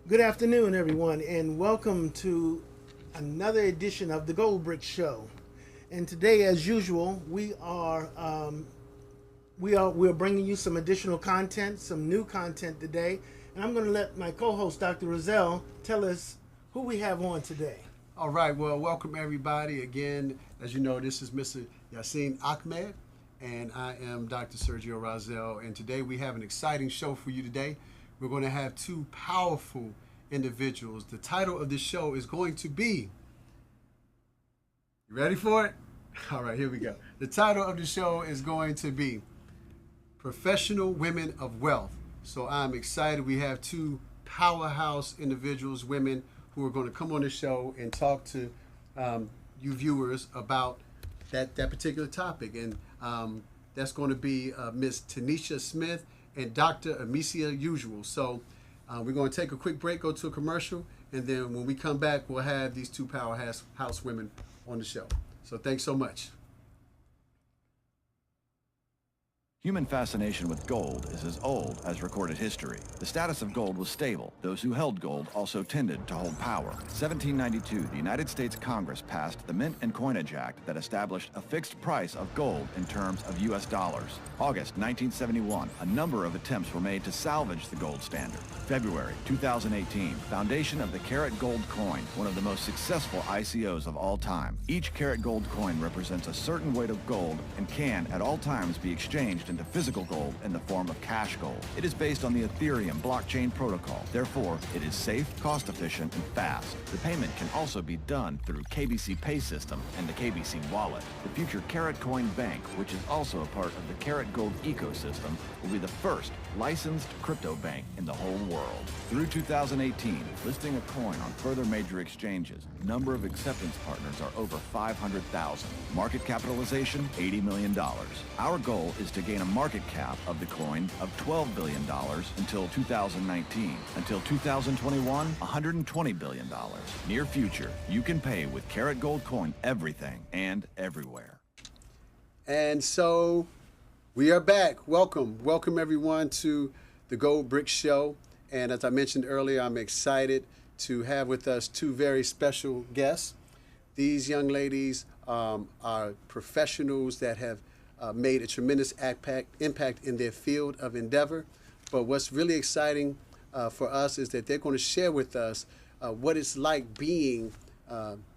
Good afternoon, everyone, and welcome to another edition of the GoldBricks Show. And today, as usual, we're bringing you some additional content, some new content today. And I'm going to let my co-host, Dr. Rozelle, tell us who we have on today. All right, well, welcome everybody. Again, as you know, this is Mr. Yassine Ahmed, and I am Dr. Sergio Rozelle. And today we have an exciting show for you today. We're going to have two powerful individuals. The title of this show is going to be, you ready for it? All right, here we go. The title of the show is going to be Professional Women of Wealth. So I'm excited. We have two powerhouse individuals, women, who are going to come on the show and talk to you viewers about that particular topic. And that's going to be Miss Tanisha Smith and Dr. Amicia Usual. So we're going to take a quick break, go to a commercial, and then when we come back, we'll have these two powerhouse women on the show. So thanks so much. Human fascination with gold is as old as recorded history. The status of gold was stable. Those who held gold also tended to hold power. 1792, the United States Congress passed the Mint and Coinage Act that established a fixed price of gold in terms of U.S. dollars. August 1971, a number of attempts were made to salvage the gold standard. February 2018, foundation of the Carat Gold Coin, one of the most successful ICOs of all time. Each Carat Gold Coin represents a certain weight of gold and can at all times be exchanged into physical gold in the form of cash gold. It is based on the Ethereum blockchain protocol. Therefore, it is safe, cost-efficient, and fast. The payment can also be done through KBC Pay System and the KBC Wallet. The future Carat Coin Bank, which is also a part of the Carat Gold ecosystem, will be the first licensed crypto bank in the whole world. Through 2018, listing a coin on further major exchanges, number of acceptance partners are over 500,000. Market capitalization, $80 million. Our goal is to gain a market cap of the coin of $12 billion until 2019. Until 2021, $120 billion. Near future, you can pay with Carat Gold Coin everything and everywhere. And so we are back. Welcome everyone to the GoldBricks Show. And as I mentioned earlier, I'm excited to have with us two very special guests. These young ladies are professionals that have made a tremendous impact in their field of endeavor. But what's really exciting for us is that they're going to share with us what it's like being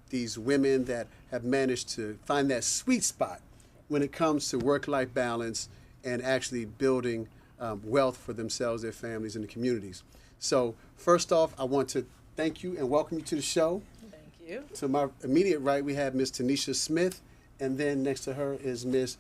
these women that have managed to find that sweet spot when it comes to work-life balance and actually building wealth for themselves, their families, and the communities. So first off, I want to thank you and welcome you to the show. Thank you. To my immediate right, we have Miss Tanisha Smith, and then next to her is Miss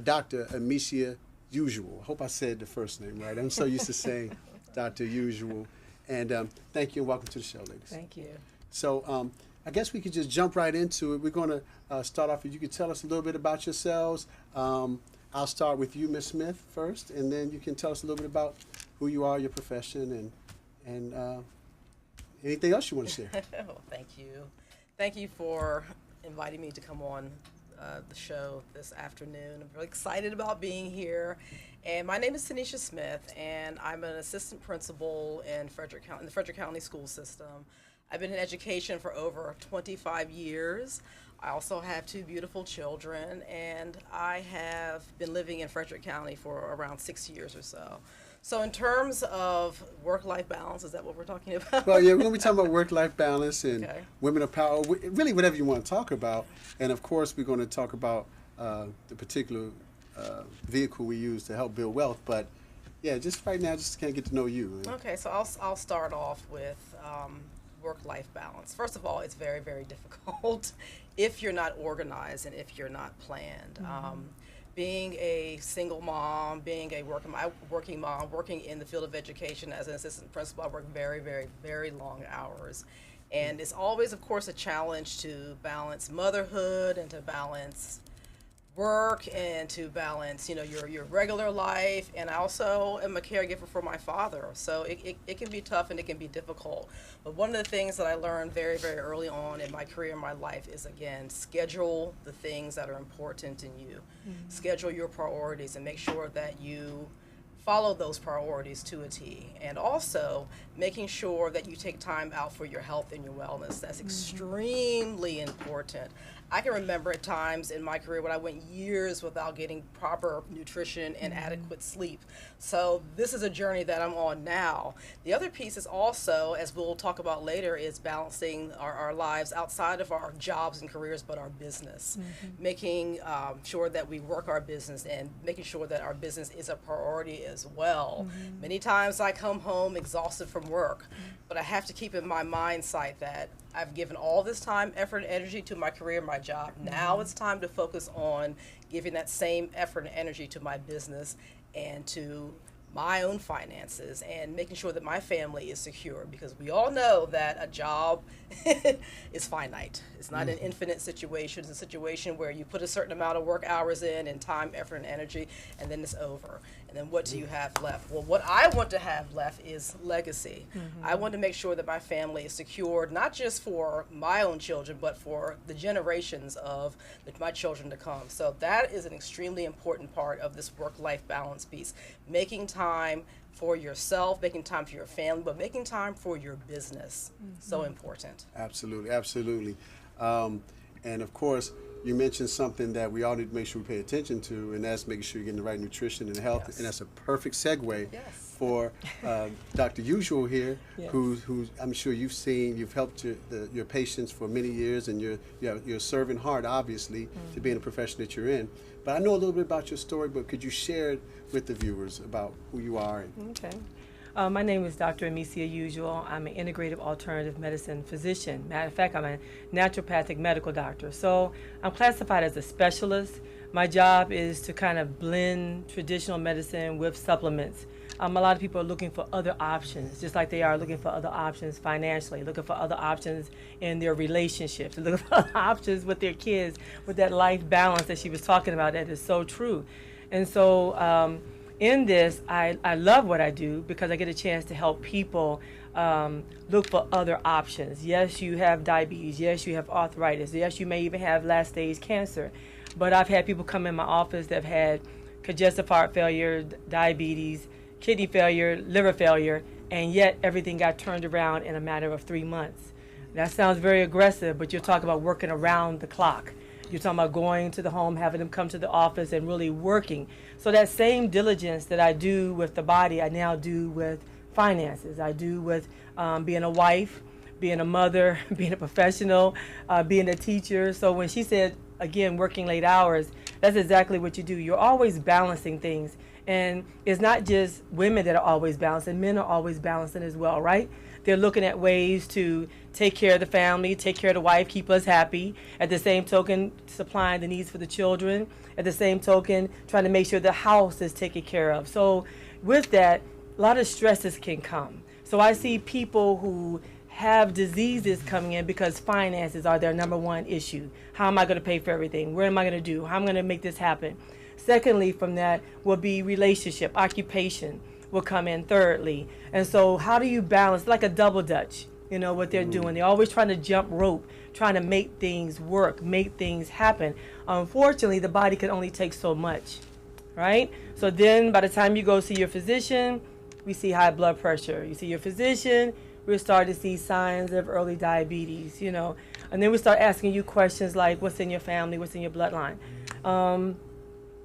Dr. Amicia Usual. I hope I said the first name right. I'm so used to saying Dr. Usual. And thank you and welcome to the show, ladies. Thank you. So I guess we could just jump right into it. We're going to start off with you could tell us a little bit about yourselves. I'll start with you, Miss Smith, first, and then you can tell us a little bit about who you are, your profession, and anything else you want to share. Well, thank you. Thank you for inviting me to come on the show this afternoon. I'm really excited about being here. And my name is Tanisha Smith, and I'm an assistant principal in the Frederick County school system. I've been in education for over 25 years. I also have two beautiful children, and I have been living in Frederick County for around 6 years or so. So in terms of work-life balance, is that what we're talking about? Well, yeah, we're going to be talking about work-life balance and Okay. women of power, really whatever you want to talk about. And, of course, we're going to talk about the particular vehicle we use to help build wealth. But, yeah, just right now, just kind of get to know you. Okay, so I'll start off with work-life balance. First of all, it's very, very difficult if you're not organized and if you're not planned. Being a single mom, being a working mom, working in the field of education as an assistant principal, I work very, very, very long hours. And it's always, of course, a challenge to balance motherhood and to balance work and to balance, your regular life. And I also am a caregiver for my father. So it can be tough and it can be difficult. But one of the things that I learned very, very early on in my career and my life is, again, schedule the things that are important in you. Schedule your priorities and make sure that you follow those priorities to a T. And also making sure that you take time out for your health and your wellness. That's extremely important. I can remember at times in my career when I went years without getting proper nutrition and adequate sleep. So this is a journey that I'm on now. The other piece is also, as we'll talk about later, is balancing our lives outside of our jobs and careers, but our business. Making sure that we work our business and making sure that our business is a priority as well. Many times I come home exhausted from work, but I have to keep in my mind sight that I've given all this time, effort, and energy to my career, my job. Now it's time to focus on giving that same effort and energy to my business and to my own finances and making sure that my family is secure, because we all know that a job is finite. It's not an infinite situation. It's a situation where you put a certain amount of work hours in and time, effort, and energy, and then it's over. And then what do you have left? Well, what I want to have left is legacy. I want to make sure that my family is secured, not just for my own children, but for the generations of my children to come. So that is an extremely important part of this work-life balance piece. Making time for yourself, making time for your family, but making time for your business. So important. Absolutely, absolutely. And of course, you mentioned something that we all need to make sure we pay attention to, and that's making sure you're getting the right nutrition and health. Yes. And that's a perfect segue Yes. for Dr. Usual here, Yes. who I'm sure you've helped your patients for many years, and you're serving hard, obviously, to be in the profession that you're in. But I know a little bit about your story, but could you share it with the viewers about who you are? Okay. My name is Dr. Amicia Usual. I'm an integrative alternative medicine physician. Matter of fact, I'm a naturopathic medical doctor. So I'm classified as a specialist. My job is to kind of blend traditional medicine with supplements. A lot of people are looking for other options, just like they are looking for other options financially, looking for other options in their relationships, looking for other options with their kids, with that life balance that she was talking about. That is so true. And so in this, I love what I do because I get a chance to help people look for other options. Yes, you have diabetes. Yes, you have arthritis. Yes, you may even have last stage cancer. But I've had people come in my office that have had congestive heart failure, diabetes, kidney failure, liver failure, and yet everything got turned around in a matter of 3 months. That sounds very aggressive, but you're talking about working around the clock. You're talking about going to the home, having them come to the office, and really working. So that same diligence that I do with the body, I now do with finances. I do with being a wife, being a mother, being a professional, being a teacher. So when she said, again, working late hours, that's exactly what you do. You're always balancing things. And it's not just women that are always balancing, men are always balancing as well, right? They're looking at ways to take care of the family, take care of the wife, keep us happy. At the same token, supplying the needs for the children. At the same token, trying to make sure the house is taken care of. So with that, a lot of stresses can come. So I see people who have diseases coming in because finances are their number one issue. How am I going to pay for everything? Where am I going to do? How am I going to make this happen? Secondly, from that will be relationship, occupation will come in thirdly. And so how do you balance, like a double dutch, you know, what they're doing. They're always trying to jump rope, trying to make things work, make things happen. Unfortunately, the body can only take so much, right? So then by the time you go see your physician, we see high blood pressure. You see your physician, we're starting to see signs of early diabetes, you know. And then we start asking you questions like, what's in your family, what's in your bloodline?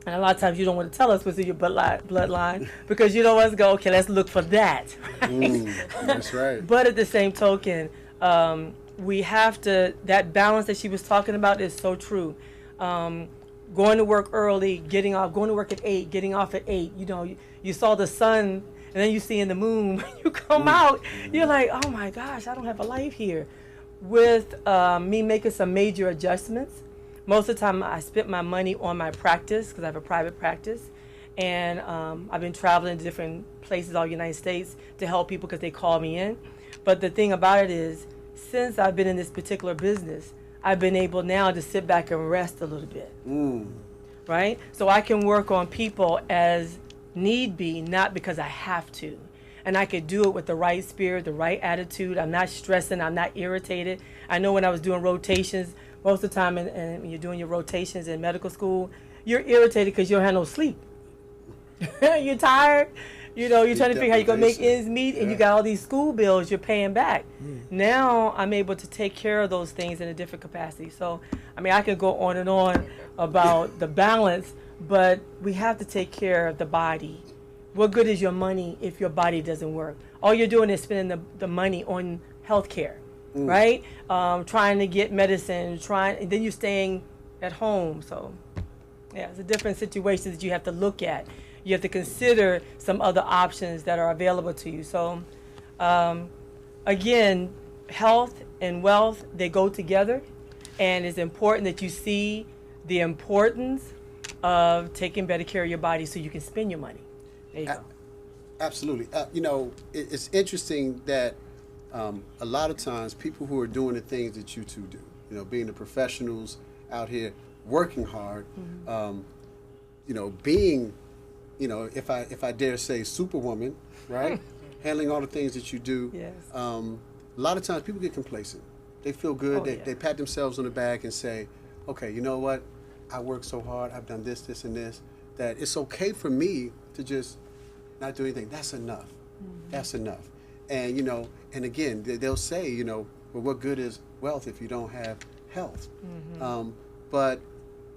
And a lot of times you don't want to tell us what's in your bloodline because you don't want to go, okay, let's look for that. That's right. But at the same token, we have to, that balance that she was talking about is so true. Going to work early, getting off, going to work at 8, getting off at 8. You know, you saw the sun and then you see in the moon, you come out, you're like, oh my gosh, I don't have a life here. With me making some major adjustments, most of the time I spent my money on my practice because I have a private practice. And I've been traveling to different places all the United States to help people because they call me in. But the thing about it is, since I've been in this particular business, I've been able now to sit back and rest a little bit. Right? So I can work on people as need be, not because I have to. And I could do it with the right spirit, the right attitude. I'm not stressing. I'm not irritated. I know when I was doing rotations, most of the time, and when you're doing your rotations in medical school, you're irritated because you don't have no sleep. You're tired. You know, you're trying to figure how you're going to make Deprivation. ends meet, and you Yeah. got all these school bills you're paying back. Now I'm able to take care of those things in a different capacity. So, I mean, I could go on and on about the balance, but we have to take care of the body. What good is your money if your body doesn't work? All you're doing is spending the money on health care, right? Trying to get medicine, and then you're staying at home. So, yeah, it's a different situation that you have to look at. You have to consider some other options that are available to you. So, again, health and wealth, they go together. And it's important that you see the importance of taking better care of your body so you can spend your money. There you go. Absolutely. You know, it's interesting that a lot of times people who are doing the things that you two do, you know, being the professionals out here working hard, you know, being, you know, if I dare say superwoman, right? Handling all the things that you do. Yes. A lot of times people get complacent. They feel good. Oh, they, yeah. they pat themselves on the back and say, okay, you know what? I worked so hard. I've done this, this, and this. That it's okay for me to just not do anything. That's enough. That's enough. And, you know, and again, they'll say, you know, well, what good is wealth if you don't have health? But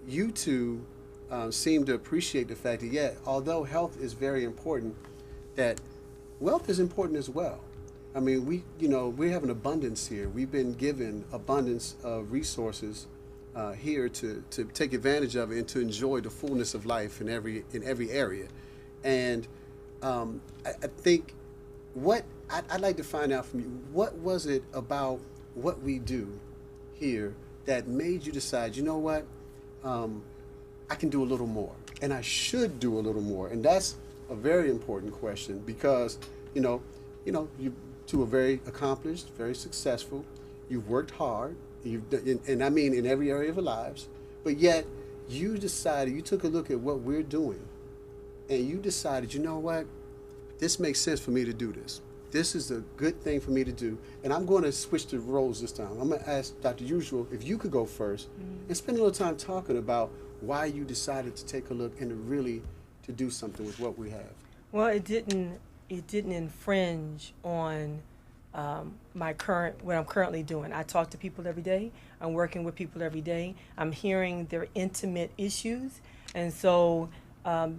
you two seem to appreciate the fact that, yeah, although health is very important, that wealth is important as well. I mean, we have an abundance here. We've been given abundance of resources here to take advantage of it and to enjoy the fullness of life in every area. And I think what I'd like to find out from you, what was it about what we do here that made you decide, you know what, I can do a little more, and I should do a little more? And that's a very important question because, you know, you two are very accomplished, very successful. You've worked hard. You've done, and I mean in every area of our lives. But yet, you decided, you took a look at what we're doing, and you decided, you know what, this makes sense for me to do this. This is a good thing for me to do. And I'm going to switch the roles this time. I'm going to ask Dr. Usual if you could go first and spend a little time talking about why you decided to take a look and to really to do something with what we have. Well, it didn't infringe on what I'm currently doing. I talk to people every day. I'm working with people every day. I'm hearing their intimate issues. And so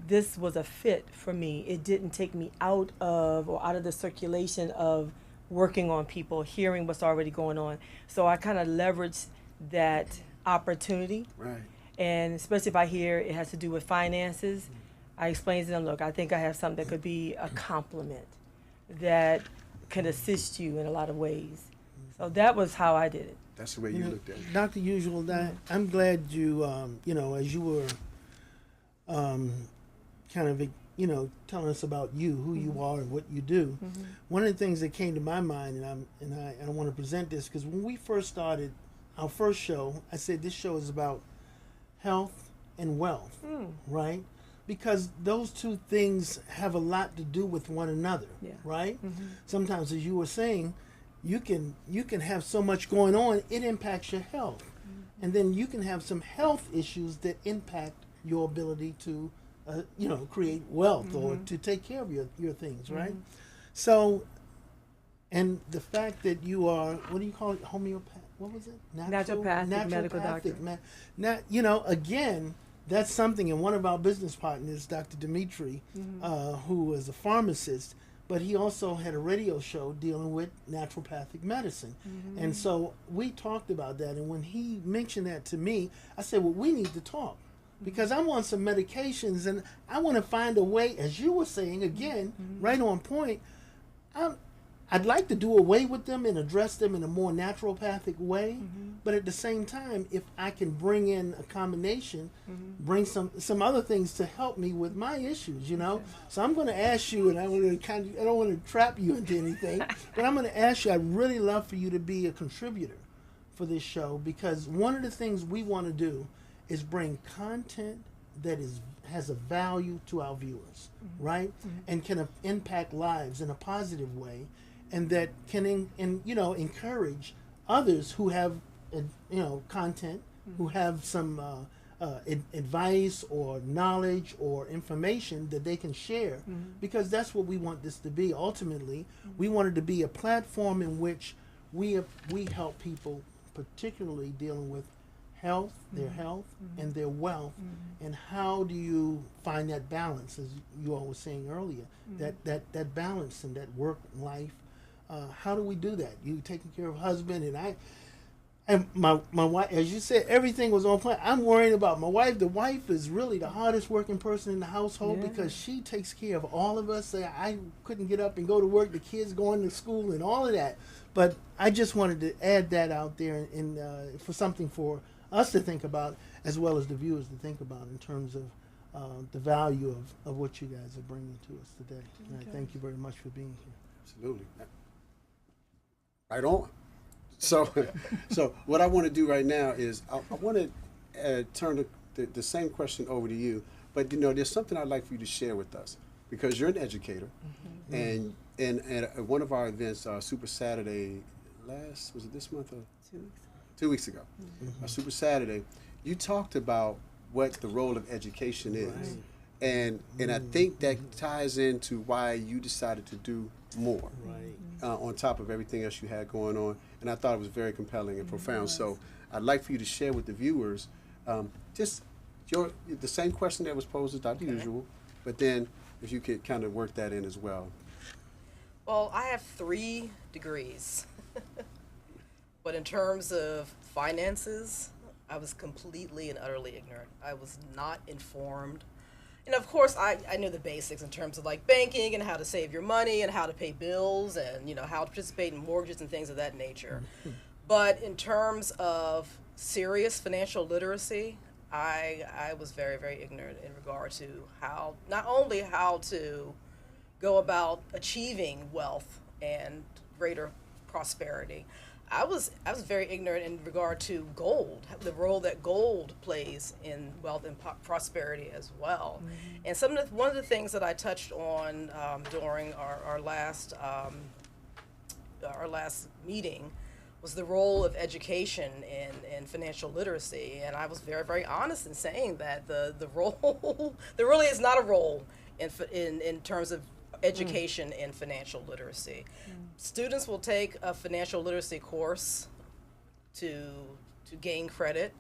this was a fit for me. It didn't take me out of the circulation of working on people, hearing what's already going on. So I kind of leveraged that opportunity. Right. And especially if I hear it has to do with finances, I explain to them, look, I think I have something that could be a complement that can assist you in a lot of ways. So that was how I did it. That's the way you looked at it. Dr. Usual, I'm glad you, as you were kind of, telling us about you, who you are and what you do. One of the things that came to my mind, and I want to present this, because when we first started our first show, I said this show is about health and wealth, right? Because those two things have a lot to do with one another, right? Sometimes, as you were saying, you can have so much going on, it impacts your health. And then you can have some health issues that impact your ability to, create wealth or to take care of your things, right? So, and the fact that you are, what do you call it, homeopath? What was it? Naturopathic medical doctor. Again, that's something, and one of our business partners, Dr. Dimitri, who is a pharmacist, but he also had a radio show dealing with naturopathic medicine. And so we talked about that, and when he mentioned that to me, I said, well, we need to talk, because I'm on some medications, and I want to find a way, as you were saying, again, right on point, I'd like to do away with them and address them in a more naturopathic way, but at the same time, if I can bring in a combination, bring some other things to help me with my issues, So I'm going to ask you, and I don't want to trap you into anything, but I'm going to ask you, I'd really love for you to be a contributor for this show, because one of the things we want to do is bring content that has a value to our viewers, right? And can impact lives in a positive way, and that can encourage others who have content, who have some advice or knowledge or information that they can share, because that's what we want this to be. Ultimately, we want it to be a platform in which we help people, particularly dealing with health, their health, and their wealth, and how do you find that balance, as you all were saying earlier, that balance in that work life. How do we do that? You taking care of husband, and my wife, as you said, everything was on point. I'm worried about my wife. The wife is really the hardest working person in the household, because she takes care of all of us. I couldn't get up and go to work, the kids going to school and all of that. But I just wanted to add that out there and for something for us to think about, as well as the viewers to think about, in terms of the value of what you guys are bringing to us today. And I thank you very much for being here. Absolutely. Right on. So what I want to do right now is I want to turn the same question over to you, but there's something I'd like for you to share with us, because you're an educator, and at one of our events, Super Saturday, was it this month or 2 weeks ago? Super Saturday, you talked about what the role of education is, and I think that ties into why you decided to do more. On top of everything else you had going on, and I thought it was very compelling and profound. So I'd like for you to share with the viewers just the same question that was posed as Dr. Usual, but then if you could kind of work that in as well. Well, I have 3 degrees, but in terms of finances, I was completely and utterly ignorant. I was not informed. And of course, I knew the basics in terms of like banking and how to save your money and how to pay bills and how to participate in mortgages and things of that nature. But in terms of serious financial literacy, I was very, very ignorant in regard to how, not only how to go about achieving wealth and greater prosperity, I was very ignorant in regard to gold, the role that gold plays in wealth and prosperity as well. And one of the things that I touched on during our last meeting was the role of education in financial literacy. And I was very, very honest in saying that the role there really is not a role in terms of education in financial literacy. Students will take a financial literacy course to gain credit,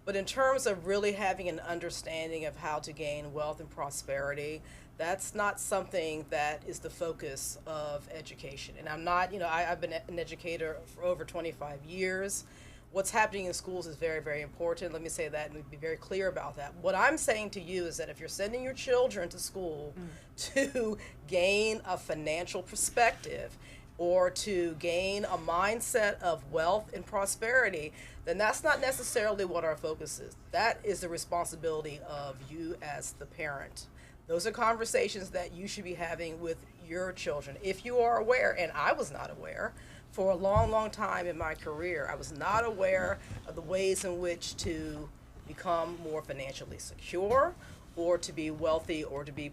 but in terms of really having an understanding of how to gain wealth and prosperity, that's not something that is the focus of education. And I'm not, I've been an educator for over 25 years. What's happening in schools is very, very important. Let me say that and be very clear about that. What I'm saying to you is that if you're sending your children to school to gain a financial perspective or to gain a mindset of wealth and prosperity, then that's not necessarily what our focus is. That is the responsibility of you as the parent. Those are conversations that you should be having with your children. If you are aware, and I was not aware, for a long, long time in my career, I was not aware of the ways in which to become more financially secure or to be wealthy or to be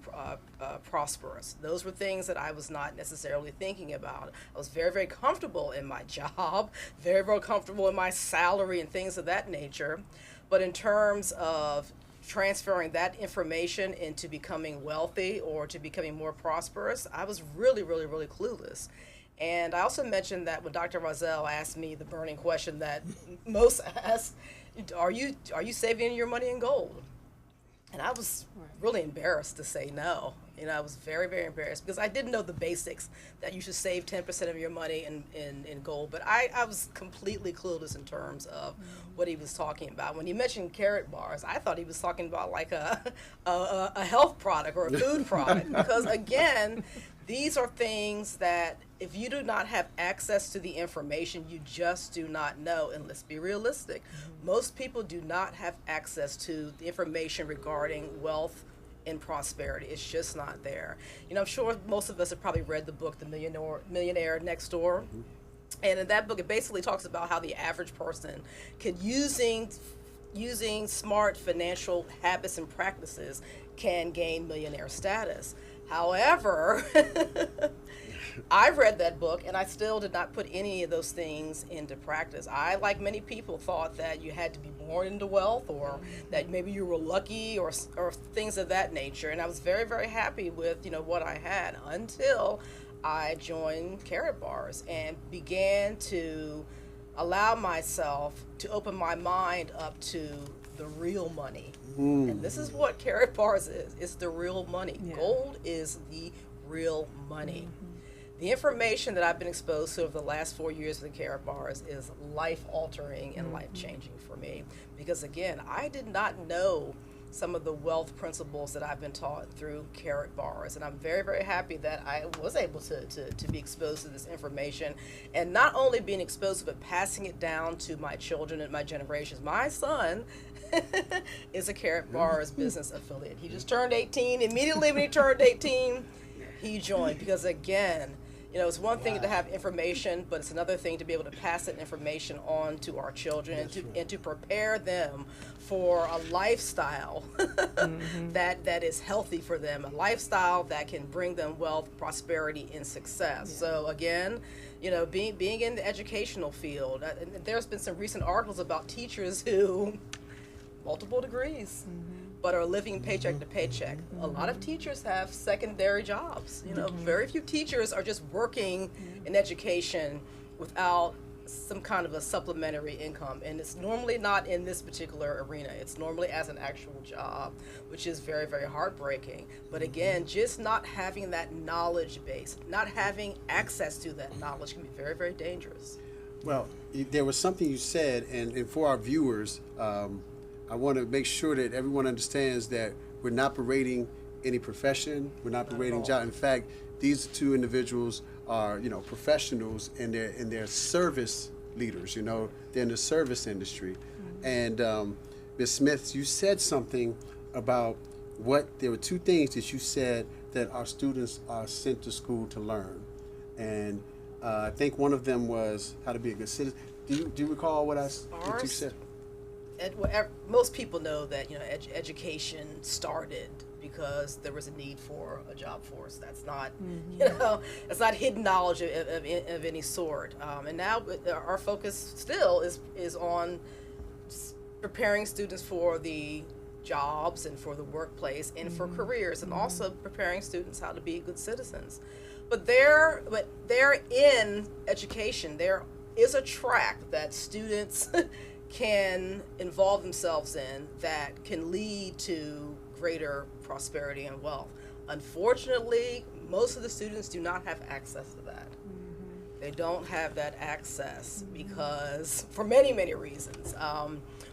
prosperous. Those were things that I was not necessarily thinking about. I was very, very comfortable in my job, very, very comfortable in my salary and things of that nature. But in terms of transferring that information into becoming wealthy or to becoming more prosperous, I was really, really, really clueless. And I also mentioned that when Dr. Rozelle asked me the burning question that most ask, are you saving your money in gold? And I was really embarrassed to say no. I was very, very embarrassed because I didn't know the basics that you should save 10% of your money in gold. But I was completely clueless in terms of what he was talking about. When he mentioned carrot bars, I thought he was talking about like a health product or a food product. Because again, these are things that if you do not have access to the information, you just do not know. And let's be realistic. Most people do not have access to the information regarding wealth and prosperity. It's just not there. I'm sure most of us have probably read the book, The Millionaire Next Door. And in that book, it basically talks about how the average person could, using smart financial habits and practices, can gain millionaire status. However, I read that book and I still did not put any of those things into practice. I, like many people, thought that you had to be born into wealth, or that maybe you were lucky, or things of that nature. And I was very, very happy with, what I had, until I joined Carrot Bars and began to allow myself to open my mind up to the real money. And this is what Carrot Bars is. It's the real money. Yeah. Gold is the real money. The information that I've been exposed to over the last 4 years with the Carrot Bars is life-altering and life-changing for me. Because again, I did not know some of the wealth principles that I've been taught through Carrot Bars. And I'm very, very happy that I was able to be exposed to this information. And not only being exposed to it, but passing it down to my children and my generations. My son is a Carrot Bars business affiliate. He just turned 18. Immediately when he turned 18, he joined. Because again, it's one thing to have information, but it's another thing to be able to pass that information on to our children and to prepare them for a lifestyle that is healthy for them, a lifestyle that can bring them wealth, prosperity, and success. So again, being in the educational field, there's been some recent articles about teachers who multiple degrees, but are living paycheck to paycheck. A lot of teachers have secondary jobs. Very few teachers are just working in education without some kind of a supplementary income. And it's normally not in this particular arena. It's normally as an actual job, which is very, very heartbreaking. But again, just not having that knowledge base, not having access to that knowledge can be very, very dangerous. Well, there was something you said, and for our viewers, I want to make sure that everyone understands that we're not berating any profession. We're not berating job. In fact, these two individuals are, professionals, and they're service leaders. They're in the service industry. And Ms. Smith, you said something about there were two things that you said that our students are sent to school to learn, and I think one of them was how to be a good citizen. Do you recall what you said? Most people know that education started because there was a need for a job force. That's not it's not hidden knowledge of any sort. And now our focus still is on preparing students for the jobs and for the workplace and for careers, and also preparing students how to be good citizens. But there in education, there is a track that students can involve themselves in that can lead to greater prosperity and wealth. Unfortunately, most of the students do not have access to that. They don't have that access because, for many, many reasons.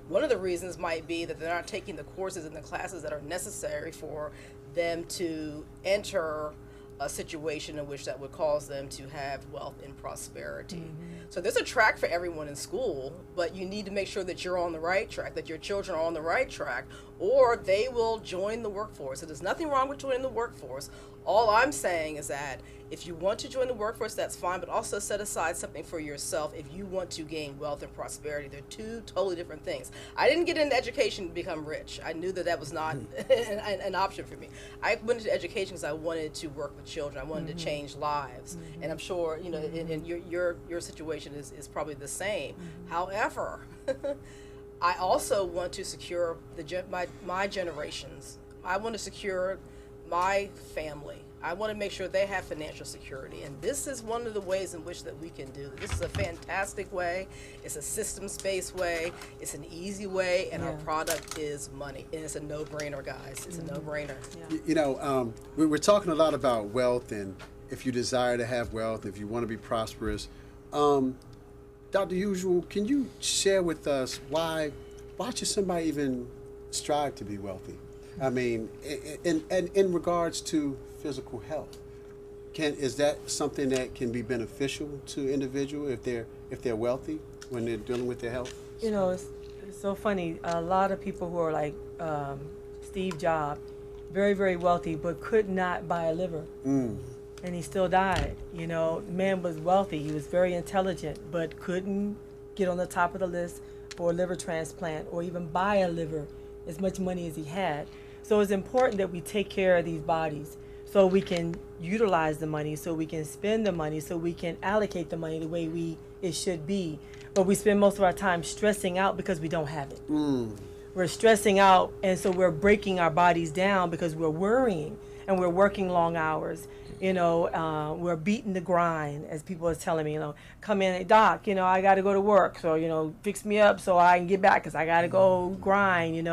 One of the reasons might be that they're not taking the courses and the classes that are necessary for them to enter a situation in which that would cause them to have wealth and prosperity. So there's a track for everyone in school, but you need to make sure that you're on the right track, that your children are on the right track, or they will join the workforce. So there's nothing wrong with joining the workforce. All I'm saying is that if you want to join the workforce, that's fine, but also set aside something for yourself if you want to gain wealth and prosperity. They're two totally different things. I didn't get into education to become rich. I knew that was not an option for me. I went into education because I wanted to work with children. I wanted to change lives. And I'm sure, and your situation is probably the same. However, I also want to secure my generations. I want to secure my family. I want to make sure they have financial security, and this is one of the ways in which that we can do this. This is a fantastic way. It's a systems-based way. It's an easy way, and our product is money, and it's a no-brainer, guys. It's a no-brainer. We're talking a lot about wealth, and if you desire to have wealth, if you want to be prosperous. Dr. Usual, can you share with us why should somebody even strive to be wealthy? I mean, in regards to physical health, is that something that can be beneficial to individual if they're wealthy when they're dealing with their health? It's so funny. A lot of people who are like Steve Jobs, very, very wealthy, but could not buy a liver. And he still died. The man was wealthy. He was very intelligent, but couldn't get on the top of the list for a liver transplant or even buy a liver, as much money as he had. So it's important that we take care of these bodies. so we can utilize the money, so we can spend the money, so we can allocate the money the way it should be. But we spend most of our time stressing out because we don't have it. We're stressing out, and so we're breaking our bodies down because we're worrying and we're working long hours. We're beating the grind, as people are telling me, come in, doc, I got to go to work. So, fix me up so I can get back because I got to go grind,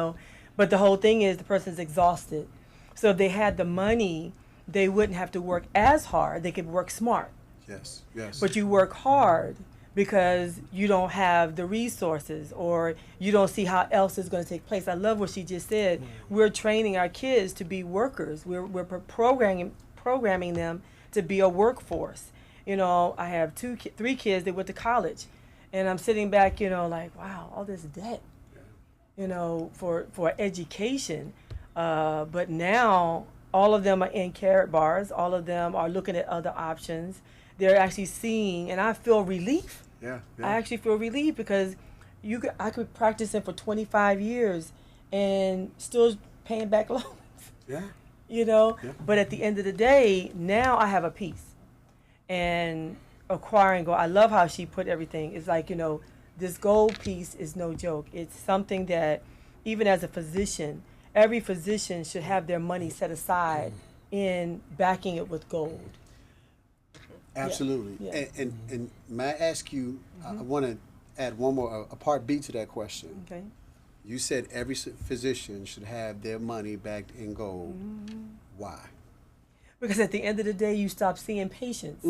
But the whole thing is the person's exhausted. So if they had the money, they wouldn't have to work as hard. They could work smart. Yes, yes. But you work hard because you don't have the resources or you don't see how else is going to take place. I love what she just said. We're training our kids to be workers. We're programming them to be a workforce. I have 3 kids that went to college, and I'm sitting back, like, wow, all this debt, for education. But now all of them are in carrot bars. All of them are looking at other options. They're actually seeing, and I feel relief. Yeah. I actually feel relief because I could practice for 25 years and still paying back loans. Yeah. Yeah. But at the end of the day, now I have a peace. And acquiring gold, I love how she put everything. It's like, this gold piece is no joke. It's something that even as a physician, every physician should have their money set aside in backing it with gold. Absolutely. Yeah. And may I ask you, I want to add one more, a part B to that question. Okay. You said every physician should have their money backed in gold. Why? Because at the end of the day, you stop seeing patients.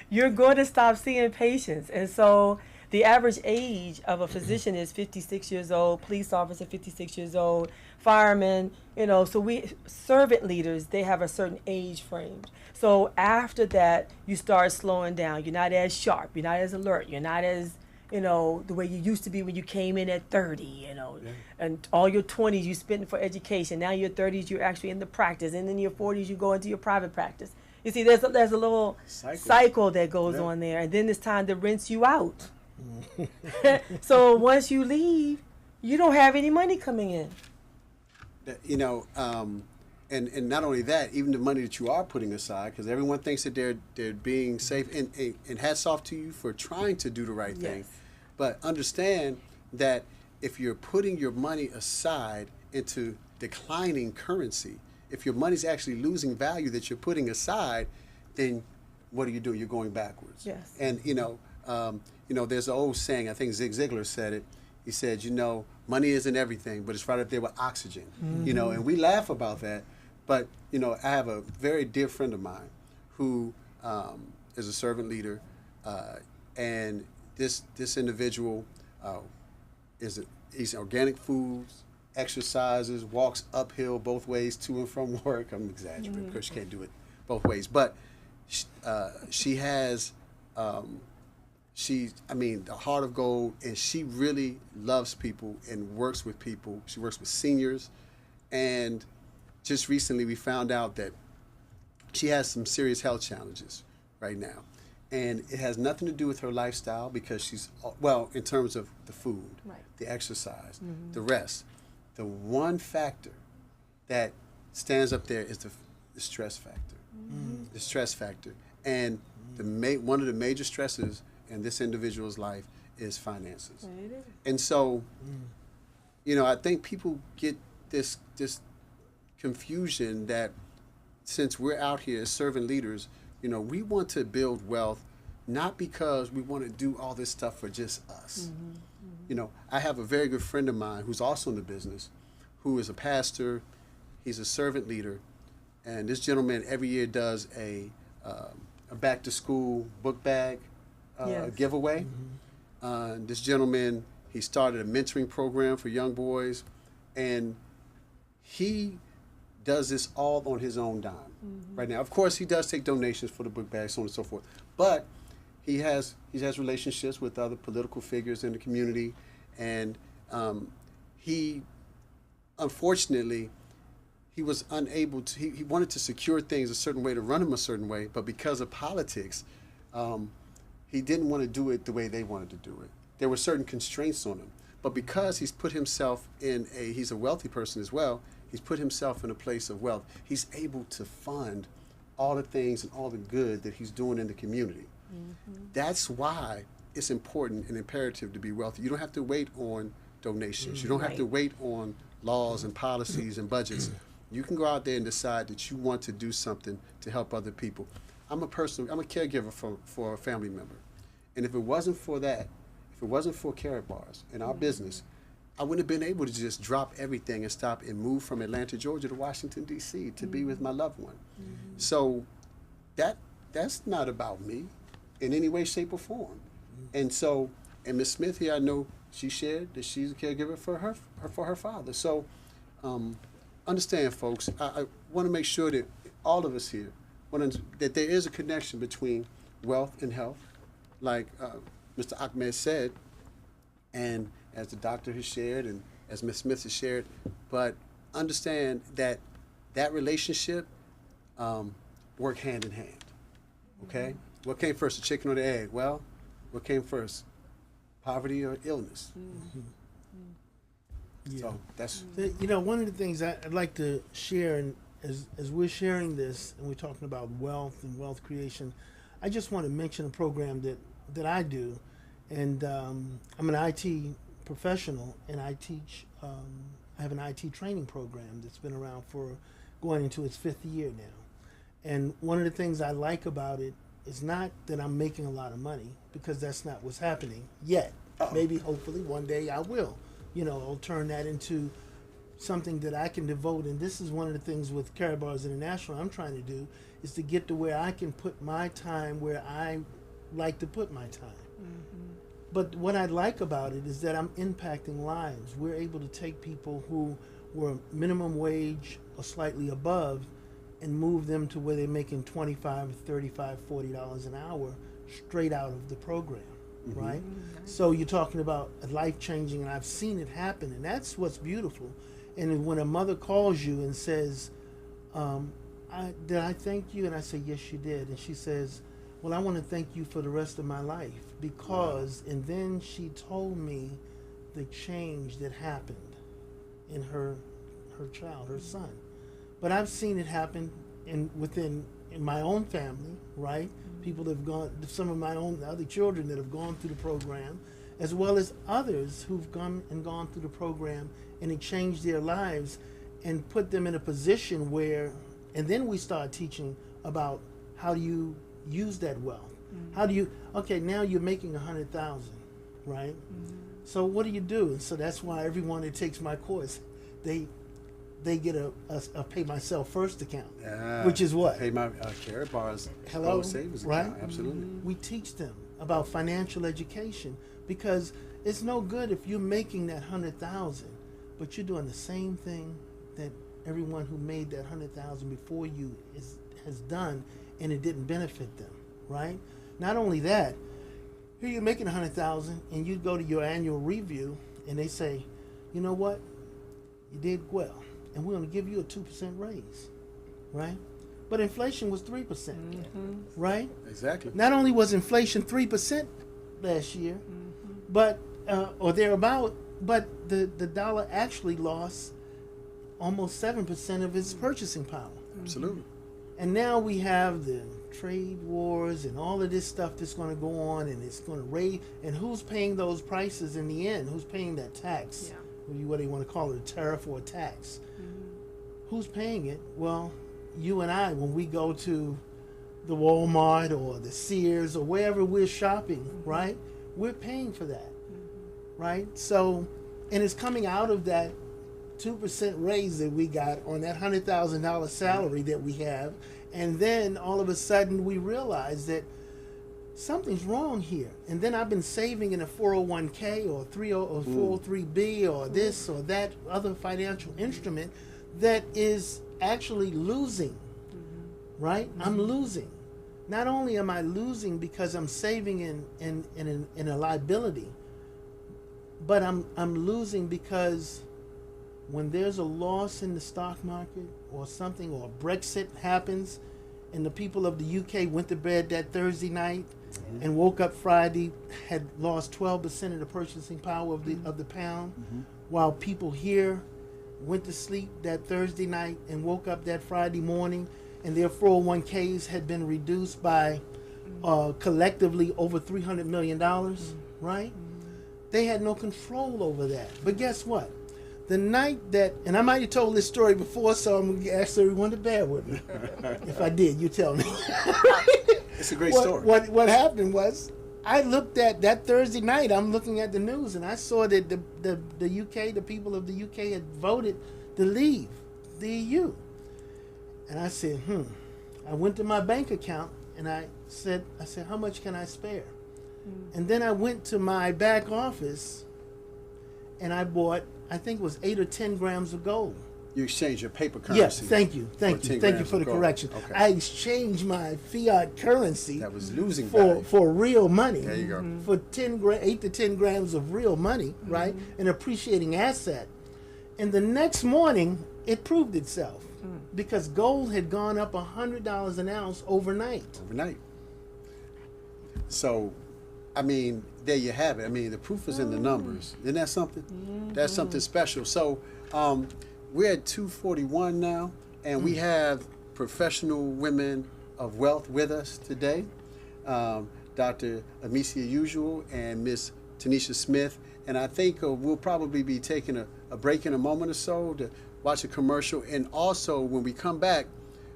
You're going to stop seeing patients. And so the average age of a physician is 56 years old, police officer 56 years old, firemen, so servant leaders, they have a certain age frame. So after that, you start slowing down. You're not as sharp. You're not as alert. You're not as, the way you used to be when you came in at 30, and all your 20s you spent for education. Now your 30s, you're actually in the practice. And in your 40s, you go into your private practice. You see, there's a little cycle that goes on there. And then it's time to rinse you out. So once you leave, you don't have any money coming in. And not only that, even the money that you are putting aside, because everyone thinks that they're being safe, and hats off to you for trying to do the right thing. But understand that if you're putting your money aside into declining currency, if your money's actually losing value that you're putting aside, then what are you doing? You're going backwards. Yes. And there's an old saying, I think Zig Ziglar said it. He said, money isn't everything, but it's right up there with oxygen. And we laugh about that. But, I have a very dear friend of mine who is a servant leader, and this individual eats organic foods, exercises, walks uphill both ways to and from work. I'm exaggerating because she can't do it both ways. But she has, the heart of gold, and she really loves people and works with people. She works with seniors, and just recently we found out that she has some serious health challenges right now. And it has nothing to do with her lifestyle because she's, in terms of the food, the exercise, the rest. The one factor that stands up there is the stress factor. The stress factor. And one of the major stresses in this individual's life is finances. And so, I think people get this confusion that since we're out here as servant leaders, we want to build wealth not because we want to do all this stuff for just us. I have a very good friend of mine who's also in the business, who is a pastor. He's a servant leader, and this gentleman every year does a back to school book bag giveaway. This gentleman, he started a mentoring program for young boys, and he does this all on his own dime right now. Of course, he does take donations for the book bag, so on and so forth. But he has relationships with other political figures in the community, and he, unfortunately, he was unable to. He wanted to secure things a certain way, to run them a certain way, but because of politics, he didn't want to do it the way they wanted to do it. There were certain constraints on him. But because he's put himself he's a wealthy person as well, He's put himself in a place of wealth. He's able to fund all the things and all the good that he's doing in the community. That's why it's important and imperative to be wealthy. You don't have to wait on donations. You don't have to wait on laws and policies and budgets. You can go out there and decide that you want to do something to help other people. I'm a caregiver for a family member. And if it wasn't for that, if it wasn't for Carrot Bars and our business, I wouldn't have been able to just drop everything and stop and move from Atlanta, Georgia to Washington, D.C. to be with my loved one. So that's not about me in any way, shape, or form. And so, and Ms. Smith here, I know she shared that she's a caregiver for her father. So understand, folks, I want to make sure that all of us here, that there is a connection between wealth and health, like Mr. Ahmed said, and as the doctor has shared and as Ms. Smith has shared, but understand that that relationship work hand in hand, okay? What came first, the chicken or the egg? Well, what came first, poverty or illness? Yeah. So that's... You know, one of the things I'd like to share, and as we're sharing this and we're talking about wealth and wealth creation, I just want to mention a program that I do. And I'm an IT professional, and I teach, I have an IT training program that's been around for going into its 5th year now. And one of the things I like about it is not that I'm making a lot of money, because that's not what's happening yet. Maybe, hopefully, one day I will. You know, I'll turn that into something that I can devote. And this is one of the things with Carrot Bars International I'm trying to do, is to get to where I can put my time where I like to put my time. But what I like about it is that I'm impacting lives. We're able to take people who were minimum wage or slightly above and move them to where they're making $25, $35, $40 an hour straight out of the program, right? So you're talking about a life-changing, and I've seen it happen, and that's what's beautiful. And when a mother calls you and says, did I thank you? And I say, yes, you did. And she says, well, I want to thank you for the rest of my life, because, and then she told me the change that happened in her child, her son. But I've seen it happen in my own family, right? People that have gone, some of my own other children that have gone through the program, as well as others who've gone through the program, and it changed their lives and put them in a position where, and then we start teaching about how do you use that wealth. How do you, okay, now you're making 100,000, right? So what do you do? And so that's why everyone that takes my course, they get a pay myself first account, which is what? Pay my Carrot Bars Gold Savings right? account, absolutely. We teach them about financial education, because it's no good if you're making that 100,000, but you're doing the same thing that everyone who made that 100,000 before you has done, and it didn't benefit them, right? Not only that, here you're making 100,000, and you go to your annual review, and they say, you know what, you did well, and we're going to give you a 2% raise, right? But inflation was 3%, right? Exactly. Not only was inflation 3% last year, but or thereabout, but the dollar actually lost almost 7% of its purchasing power. Absolutely. And now we have the trade wars and all of this stuff that's going to go on, and it's going to raise. And who's paying those prices in the end? Who's paying that tax? What do you want to call it, a tariff or a tax? Who's paying it? Well, you and I, when we go to the Walmart or the Sears or wherever we're shopping, right? We're paying for that, right? So, and it's coming out of that 2% raise that we got on that $100,000 salary that we have. And then all of a sudden we realize that something's wrong here. And then I've been saving in a 401k or 403b or this or that other financial instrument that is actually losing, right? I'm losing. Not only am I losing because I'm saving in a liability, but I'm losing because when there's a loss in the stock market or something, or Brexit happens, and the people of the UK went to bed that Thursday night and woke up Friday, had lost 12% of the purchasing power of the pound, while people here went to sleep that Thursday night and woke up that Friday morning, and their 401ks had been reduced by collectively over $300 million, right? They had no control over that. But guess what? The night that, and I might have told this story before, so I'm going to ask everyone to bear with me. If I did, you tell me. It's a great story. What happened was, I looked at that Thursday night, I'm looking at the news, and I saw that the UK, the people of the UK had voted to leave the EU. And I said, I went to my bank account, and I said, how much can I spare? And then I went to my back office, and I bought, I think it was 8 or 10 grams of gold. You exchange your paper currency. Yes, thank you for the correction. Okay. I exchanged my fiat currency that was losing for real money. There you go. For 8 to 10 grams of real money, right? An appreciating asset. And the next morning, it proved itself because gold had gone up $100 an ounce overnight. So, I mean, there you have it. I mean, the proof is in the numbers. Isn't that something? That's something special. So, we're at 2:41 now, and we have professional women of wealth with us today. Dr. Amicia Usual and Miss Tanisha Smith. And I think we'll probably be taking a break in a moment or so to watch a commercial. And also, when we come back,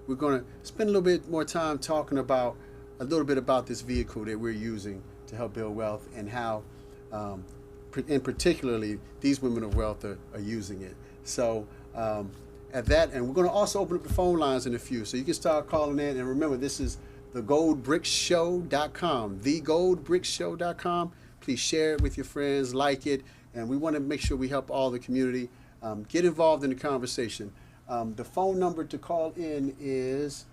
we're going to spend a little bit more time talking about a little bit about this vehicle that we're using to help build wealth and how, and particularly, these women of wealth are using it. So at that, and we're going to also open up the phone lines in a few, so you can start calling in. And remember, this is thegoldbricksshow.com, thegoldbricksshow.com. Please share it with your friends, like it, and we want to make sure we help all the community get involved in the conversation. The phone number to call in is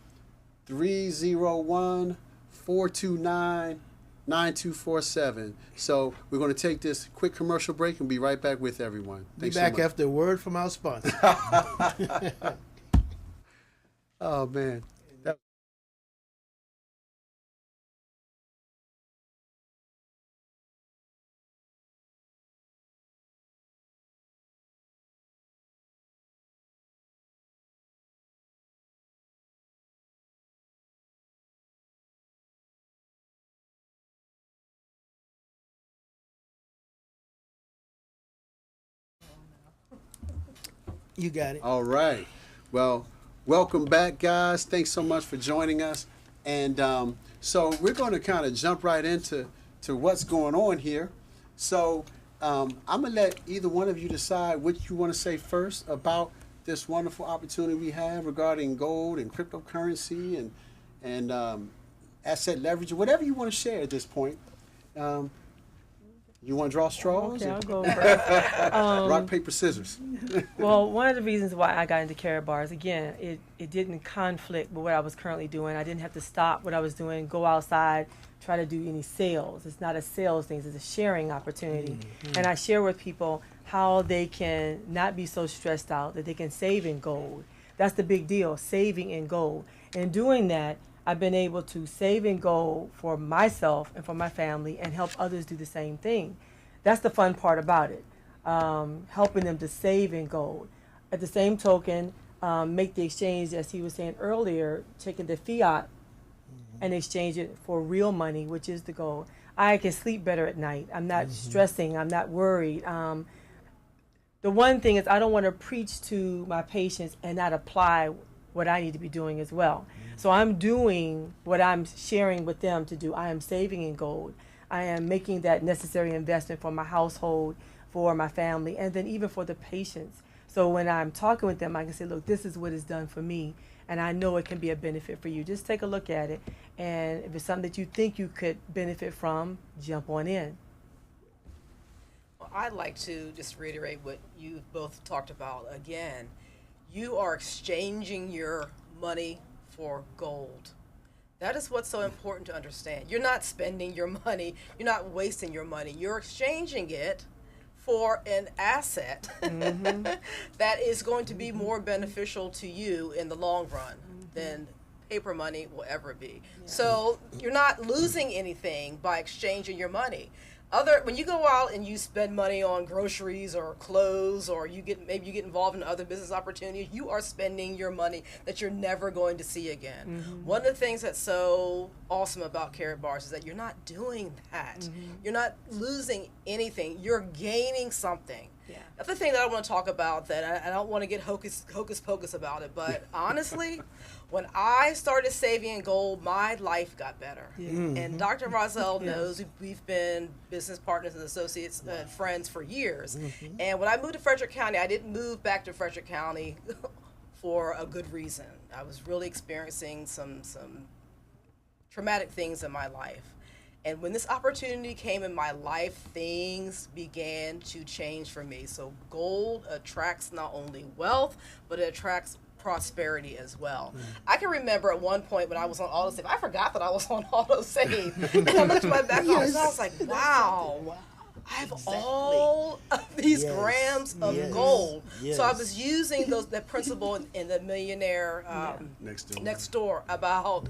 301-429-9247. So we're going to take this quick commercial break and be right back with everyone. Thanks Be back so much. after a word from our sponsor. Oh, man. You got it. All right. Well, welcome back, guys. Thanks so much for joining us. And so we're going to kind of jump right into what's going on here. So I'm going to let either one of you decide what you want to say first about this wonderful opportunity we have regarding gold and cryptocurrency and asset leverage, whatever you want to share at this point. You want to draw straws? Okay, I'll go first. Rock, paper, scissors. Well, one of the reasons why I got into Karatbars, again, it didn't conflict with what I was currently doing. I didn't have to stop what I was doing, go outside, try to do any sales. It's not a sales thing, it's a sharing opportunity. And I share with people how they can not be so stressed out, that they can save in gold. That's the big deal, saving in gold. And doing that, I've been able to save in gold for myself and for my family and help others do the same thing. That's the fun part about it, helping them to save in gold. At the same token, make the exchange, as he was saying earlier, taking the fiat and exchange it for real money, which is the gold. I can sleep better at night. I'm not stressing. I'm not worried. The one thing is I don't want to preach to my patients and not apply what I need to be doing as well. So I'm doing what I'm sharing with them to do. I am saving in gold. I am making that necessary investment for my household, for my family, and then even for the patients. So when I'm talking with them, I can say, look, this is what is done for me, and I know it can be a benefit for you. Just take a look at it, and if it's something that you think you could benefit from, jump on in. Well, I'd like to just reiterate what you both talked about again. You are exchanging your money for gold. That is what's so important to understand. You're not spending your money, you're not wasting your money, you're exchanging it for an asset that is going to be more beneficial to you in the long run than paper money will ever be. So you're not losing anything by exchanging your money. When you go out and you spend money on groceries or clothes, or maybe you get involved in other business opportunities, you are spending your money that you're never going to see again. Mm-hmm. One of the things that's so awesome about Carrot Bars is that you're not doing that. Mm-hmm. You're not losing anything. You're gaining something. Yeah. That's the thing that I want to talk about, that I don't want to get hocus pocus about it, but honestly, when I started saving in gold, my life got better. Yeah. Mm-hmm. And Dr. Rozelle knows we've been business partners and associates and friends for years. Mm-hmm. And when I moved to Frederick County, I didn't move back to Frederick County for a good reason. I was really experiencing some traumatic things in my life. And when this opportunity came in my life, things began to change for me. So gold attracts not only wealth, but it attracts prosperity as well. I can remember at one point when I was on autosave, I forgot that I was on autosave. And I looked at my back office and I was like, wow. I have all of these grams of gold. Yes. So I was using that principle in the Millionaire Next Door about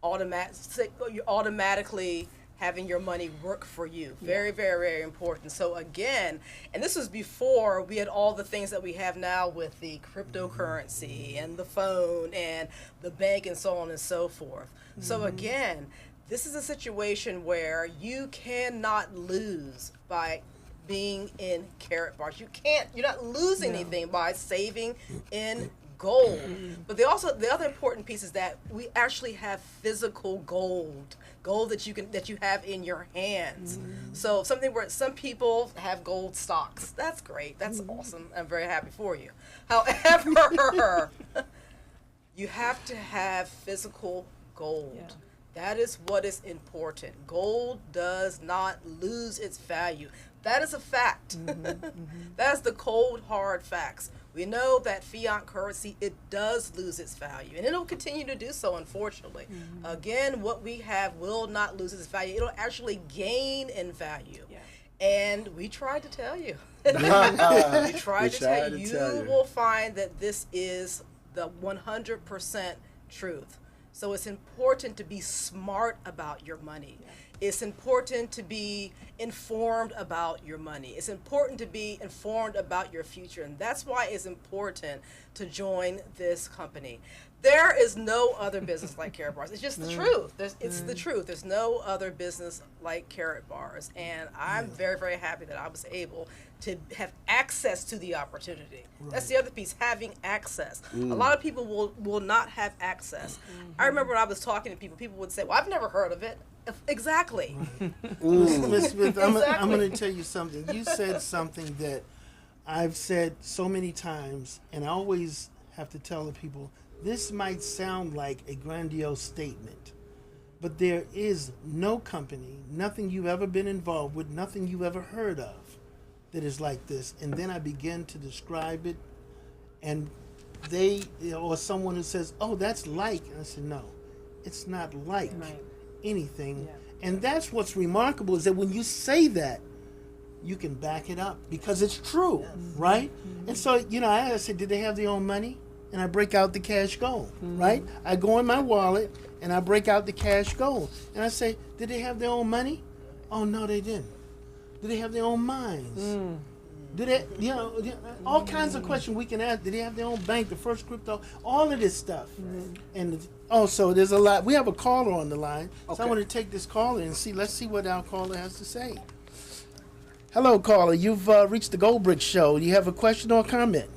automatically having your money work for you. Very, very, very important. So again, and this was before we had all the things that we have now with the cryptocurrency and the phone and the bank and so on and so forth. Mm-hmm. So again, this is a situation where you cannot lose by being in Carrot Bars. You're not losing anything by saving in gold. But the other important piece is that we actually have physical gold that you have in your hands. So something where some people have gold stocks. That's great. That's awesome. I'm very happy for you. However, you have to have physical gold. Yeah. That is what is important. Gold does not lose its value. That is a fact. That's the cold, hard facts. We know that fiat currency, it does lose its value, and it'll continue to do so, unfortunately. Again, what we have will not lose its value. It'll actually gain in value. Yeah. And we tried to tell you. We tried to tell you. You will find that this is the 100% truth. So it's important to be smart about your money. Yeah. It's important to be informed about your money. It's important to be informed about your future. And that's why it's important to join this company. There is no other business like Carrot Bars. It's just the truth. It's the truth. There's no other business like Carrot Bars. And I'm very, very happy that I was able to have access to the opportunity. Right. That's the other piece, having access. A lot of people will not have access. I remember when I was talking to people would say, well, I've never heard of it. Exactly. Ms. Smith, I'm going to tell you something. You said something that I've said so many times, and I always have to tell the people, this might sound like a grandiose statement, but there is no company, nothing you've ever been involved with, nothing you've ever heard of that is like this. And then I begin to describe it, and or someone who says, oh, that's like, and I said, no, it's not like anything. Yeah. And that's what's remarkable, is that when you say that, you can back it up because it's true, right? And so, I said, did they have their own money? And I break out the cash gold, right? I go in my wallet and I break out the cash gold. And I say, did they have their own money? Oh, no, they didn't. Did they have their own minds? Did they, all kinds of questions we can ask. Did they have their own bank, the first crypto, all of this stuff? And also, there's a lot. We have a caller on the line. Okay. So I want to take this caller and let's see what our caller has to say. Hello, caller. You've reached the GoldBricks show. Do you have a question or a comment?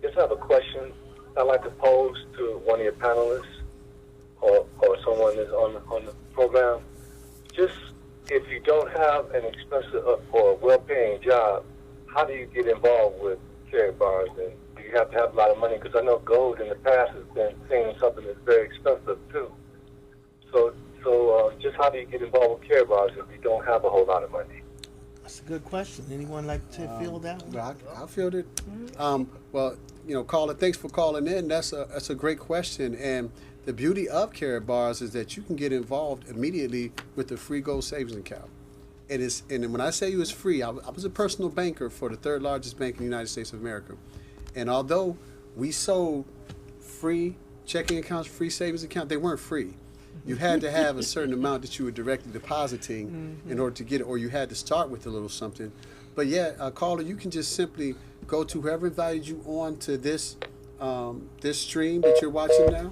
Yes, I have a question I'd like to pose to one of your panelists or someone that's on the program. Just if you don't have an expensive or a well-paying job, how do you get involved with Carrot Bars? And do you have to have a lot of money? Because I know gold in the past has been seen as something that's very expensive too. So just how do you get involved with Carrot Bars if you don't have a whole lot of money? That's a good question. Anyone like to field that one? Well, I'll field it. Well, caller, thanks for calling in. That's a great question. And the beauty of Carrot Bars is that you can get involved immediately with the free gold savings account. And when I say it's free, I was a personal banker for the third largest bank in the United States of America. And although we sold free checking accounts, free savings accounts, they weren't free. You had to have a certain amount that you were directly depositing in order to get it, or you had to start with a little something. But yeah, caller, you can just simply go to whoever invited you on to this this stream that you're watching now.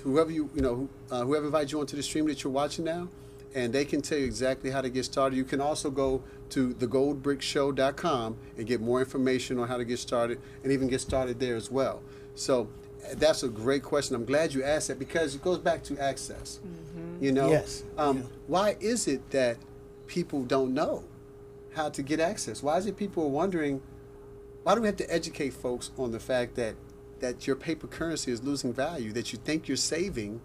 Whoever whoever invited you onto the stream that you're watching now, and they can tell you exactly how to get started. You can also go to thegoldbrickshow.com and get more information on how to get started, and even get started there as well. So that's a great question. I'm glad you asked that, because it goes back to access. You know, Yes. Why is it that people don't know how to get access? Why is it people are wondering? Why do we have to educate folks on the fact that your paper currency is losing value, that you think you're saving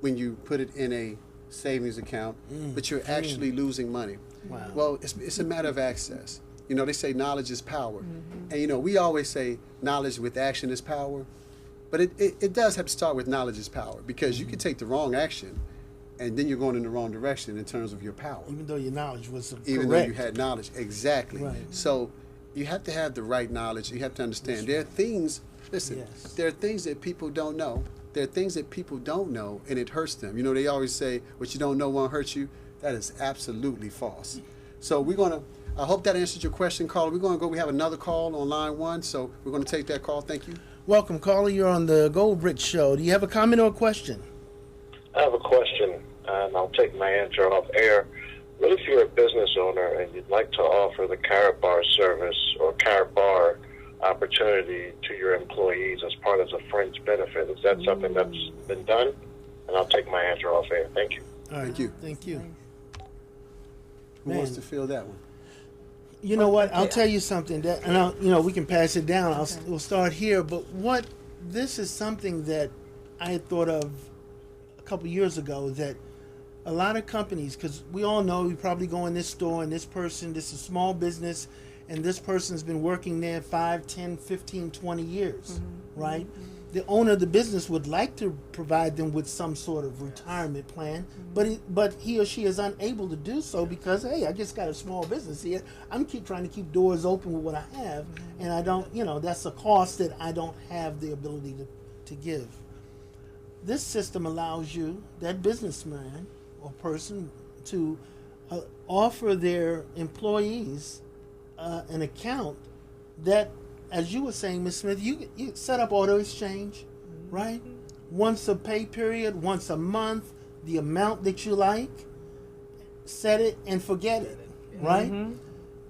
when you put it in a savings account, but you're actually losing money? Wow. Well, it's a matter of access. You know, they say knowledge is power. And, you know, we always say knowledge with action is power, but it does have to start with knowledge is power, because you can take the wrong action and then you're going in the wrong direction in terms of your power. Even though your knowledge was Even correct. though you had knowledge. Exactly. Right. So you have to have the right knowledge. You have to understand there are things, listen, Yes. there are things that people don't know. There are things that people don't know, and it hurts them. You know, they always say, what you don't know won't hurt you. That is absolutely false. So we're going to, I hope that answers your question, caller. We're going to go, we have another call on line 1, so we're going to take that call. Thank you. Welcome, caller. You're on the GoldBricks show. Do you have a comment or a question? I have a question, and I'll take my answer off air. What if you're a business owner and you'd like to offer the carrot bar service or carrot bar opportunity to your employees as part of a fringe benefit? Is that something that's been done? And I'll take my answer off air. Thank you. All right. Thank you. Thank you. Who wants Man. to fill that one? You know what? I'll tell you something that, and we can pass it down. We'll start here. But this is something that I had thought of a couple years ago, that a lot of companies, because we all know you probably go in this store and this is a small business, and this person's been working there 5, 10, 15, 20 years, right? The owner of the business would like to provide them with some sort of retirement plan, but he or she is unable to do so because, hey, I just got a small business here. I'm trying to keep doors open with what I have, and I don't, that's a cost that I don't have the ability to give. This system allows you, that businessman or person, to offer their employees an account that, as you were saying, Ms. Smith, you set up auto exchange, right? Once a pay period, once a month, the amount that you like, set it and forget it, right?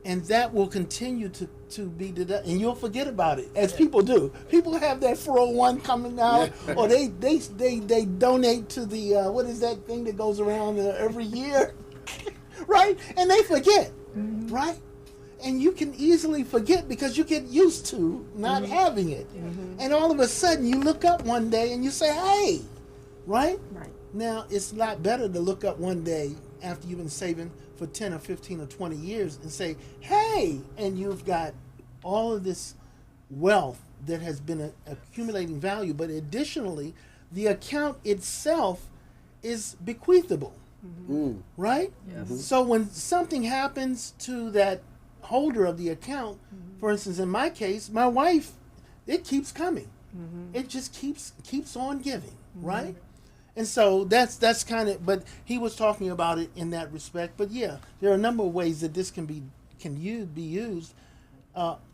And that will continue to be deducted, and you'll forget about it, as people do. People have that 401 coming out, or they donate to the what is that thing that goes around every year, right? And they forget, right? And you can easily forget because you get used to not having it. And all of a sudden you look up one day and you say, hey, right? Now, it's a lot better to look up one day after you've been saving for 10 or 15 or 20 years and say, hey, and you've got all of this wealth that has been accumulating value, but additionally, the account itself is bequeathable, right? So when something happens to that holder of the account, for instance, in my case, my wife, it keeps coming. It just keeps on giving, right? And so that's kind of, but he was talking about it in that respect. But yeah, there are a number of ways that this can be used,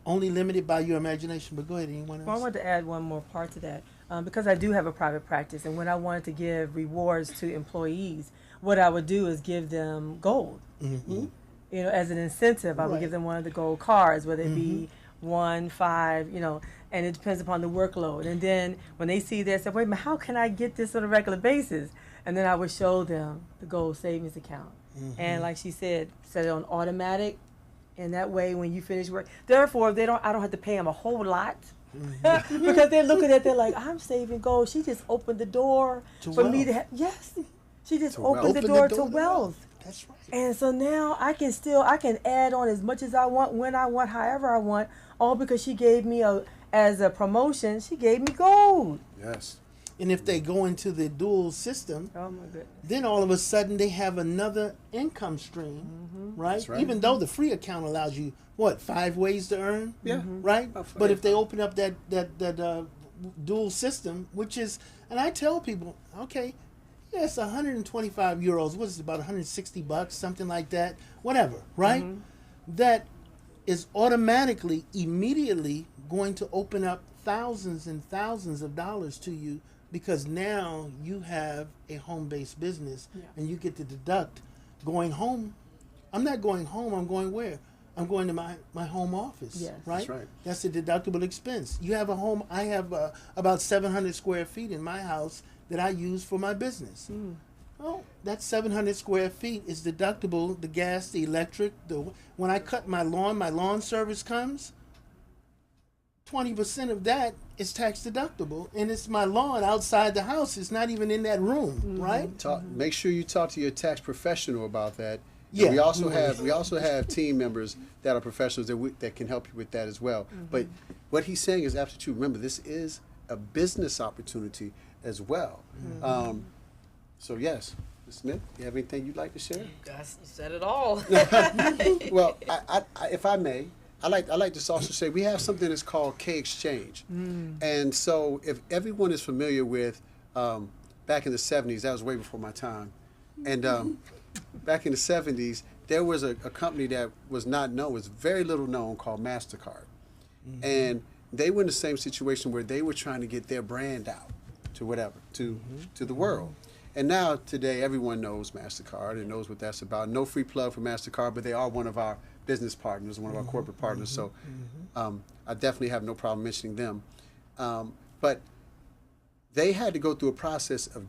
only limited by your imagination. But go ahead, anyone else? Well, I wanted to add one more part to that, because I do have a private practice, and when I wanted to give rewards to employees, what I would do is give them gold. As an incentive, I would give them one of the gold cards, whether it be 1, 5, and it depends upon the workload. And then when they see that, say, wait a minute, how can I get this on a regular basis? And then I would show them the gold savings account. And like she said, set it on automatic, and that way when you finish work, therefore I don't have to pay them a whole lot. Because they're looking at, they're like, I'm saving gold. She just opened the door for me to have, she just opened the door to wealth. That's right. And so now I can add on as much as I want, when I want, however I want, all because she gave me as a promotion, she gave me gold. Yes. And if they go into the dual system, Oh my goodness. then all of a sudden they have another income stream, right? That's right. Even though the free account allows you, 5 ways to earn? Yeah. Right? About 5. But if they open up that dual system, which is, and I tell people, okay, Yes, 125 euros. What is it, about 160 bucks, something like that? Whatever, right? That is automatically, immediately going to open up thousands and thousands of dollars to you, because now you have a home-based business and you get to deduct going home. I'm not going home, I'm going where? I'm going to my home office, Yes. right? That's right. That's a deductible expense. You have a home, I have about 700 square feet in my house that I use for my business. Well, that 700 square feet is deductible, the gas, the electric. When I cut my lawn service comes, 20% of that is tax deductible, and it's my lawn outside the house. It's not even in that room, right? Make sure you talk to your tax professional about that. And Yeah. we also have team members that are professionals that can help you with that as well. But what he's saying is absolutely true. Remember, this is a business opportunity as well. So yes, Ms. Smith, you have anything you'd like to share? Guys, you said it all. Well, I, if I may, I like to also say we have something that's called K-Exchange. And so if everyone is familiar with back in the 70s, that was way before my time, and back in the 70s, there was a company that was not known, was very little known, called MasterCard. And they were in the same situation where they were trying to get their brand out to to the world. And now, today, everyone knows MasterCard and knows what that's about. No free plug for MasterCard, but they are one of our business partners, one of our corporate partners. So I definitely have no problem mentioning them. But they had to go through a process of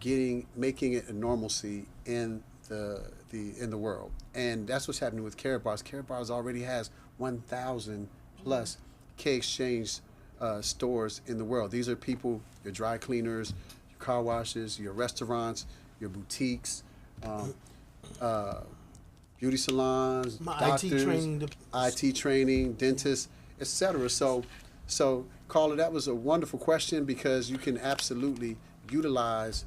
making it a normalcy in the world. And that's what's happening with Karatbars. Karatbars already has 1,000 plus K-Exchange stores in the world. These are people, your dry cleaners, your car washes, your restaurants, your boutiques, beauty salons, My doctors, IT training, dentists, etc. So Carla, that was a wonderful question, because you can absolutely utilize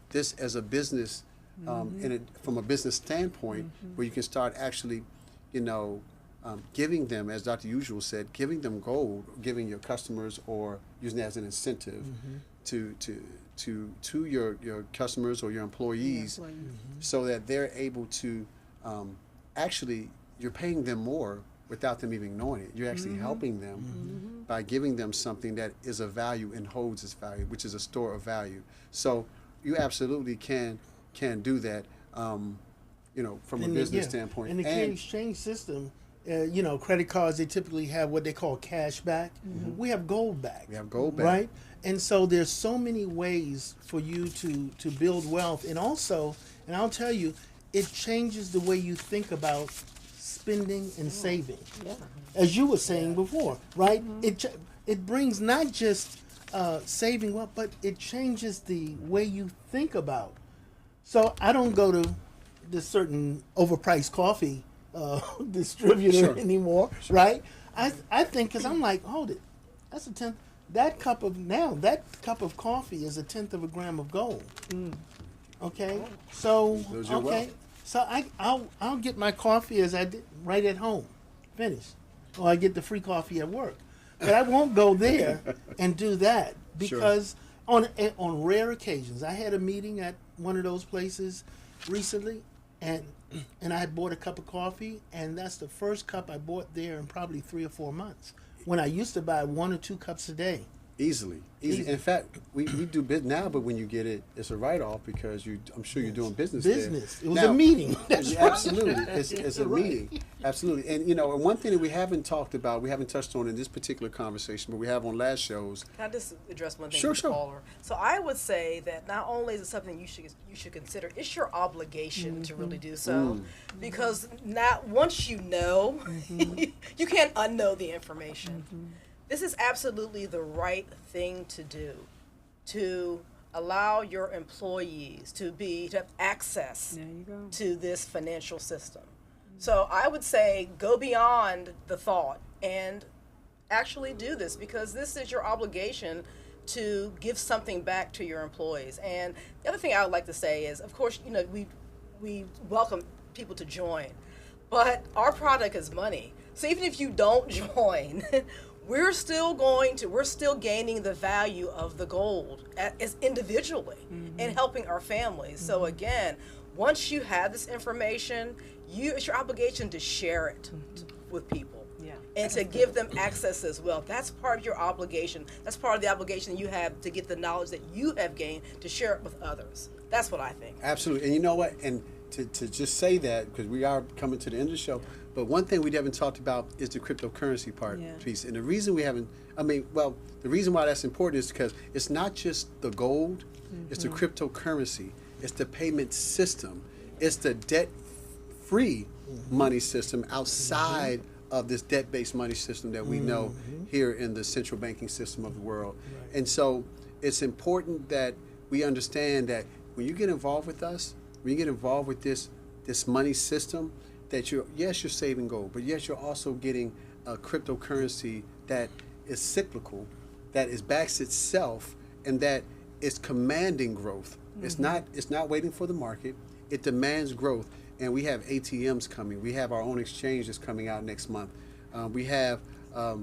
this as a business from a business standpoint, where you can start actually, giving them, as Dr. Usual said, giving them gold, giving your customers, or using it as an incentive to your customers or your employees, so that they're able to actually, you're paying them more without them even knowing it. You're actually helping them by giving them something that is of value and holds its value, which is a store of value. So you absolutely can do that, from a business standpoint. And the K-Exchange system, credit cards, they typically have what they call cash back. We have gold back. We have gold back. Right? And so there's so many ways for you to build wealth. And also, and I'll tell you, it changes the way you think about spending and saving. Yeah. As you were saying before, right? It brings not just saving wealth, but it changes the way you think about. So I don't go to this certain overpriced coffee distributor anymore, right? I think, because I'm like, hold it, that's a tenth. That cup of coffee is a tenth of a gram of gold. Okay, so okay, so I'll get my coffee as I did right at home, finish, or I get the free coffee at work. But I won't go there and do that, because on rare occasions, I had a meeting at one of those places recently, and I had bought a cup of coffee, and that's the first cup I bought there in probably 3 or 4 months, when I used to buy 1 or 2 cups a day. Easily. In fact, we do business now, but when you get it, it's a write-off, because I'm sure you're doing business there. It was a meeting. That's right. Absolutely. It's a meeting. Absolutely. And, and one thing that we haven't talked about, we haven't touched on in this particular conversation, but we have on last shows. Can I just address one thing? Sure. Caller? So I would say that not only is it something you should consider, it's your obligation to really do so, because once you know, you can't unknow the information. This is absolutely the right thing to do, to allow your employees to have access to this financial system. So I would say go beyond the thought and actually do this, because this is your obligation to give something back to your employees. And the other thing I would like to say is, of course, we welcome people to join, but our product is money. So even if you don't join, we're still gaining the value of the gold as individually and helping our families. So again, once you have this information, it's your obligation to share it with people. Yeah. And to give them access as well. That's part of your obligation. That's part of the obligation you have to get the knowledge that you have gained to share it with others. That's what I think. Absolutely. And you know what? And to just say that, because we are coming to the end of the show, but one thing we haven't talked about is the cryptocurrency piece. And the reason we haven't, the reason why that's important is because it's not just the gold, it's the cryptocurrency, it's the payment system, it's the debt-free money system outside of this debt-based money system that we know here in the central banking system of the world. Right. And so it's important that we understand that when you get involved with us, when you get involved with this money system, that you're saving gold, but yes, you're also getting a cryptocurrency that is cyclical, that is backs itself, and that is commanding growth. It's not waiting for the market. It demands growth. And we have ATMs coming. We have our own exchange that's coming out next month. We have a